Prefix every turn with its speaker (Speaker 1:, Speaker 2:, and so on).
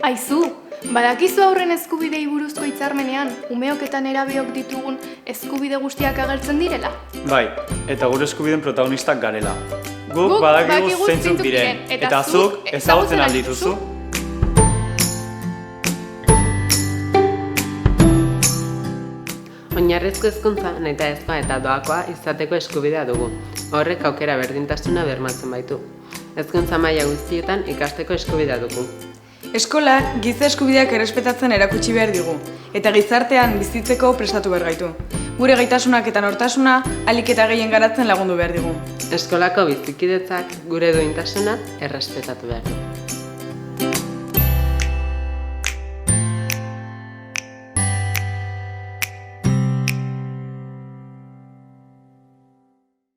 Speaker 1: Aizu, badakizu aurren eskubidei buruzko hitzarmenean, umeok eta nerabeok ditugun eskubide guztiak agertzen direla?
Speaker 2: Bai, eta gure eskubideen protagonistak garela. Guk badakigu zeintzuk diren, eta zuk ezagutzen aldituzu?
Speaker 3: Oinarrizko hezkuntza nahitaezkoa eta doakoa izateko eskubidea dugu. Horrek aukera berdintasuna bermatzen baitu. Hezkuntza maila guztietan ikasteko eskubidea dugu.
Speaker 4: Eskola giza eskubideak errespetatzen erakutsi behar digu, eta gizartean bizitzeko prestatu behar gaitu. Gure gaitasunak eta nortasuna ahalik eta gehien garatzen lagundu behar digu.
Speaker 3: Eskolako bizikidetzak gure duintasuna errespetatu behar du.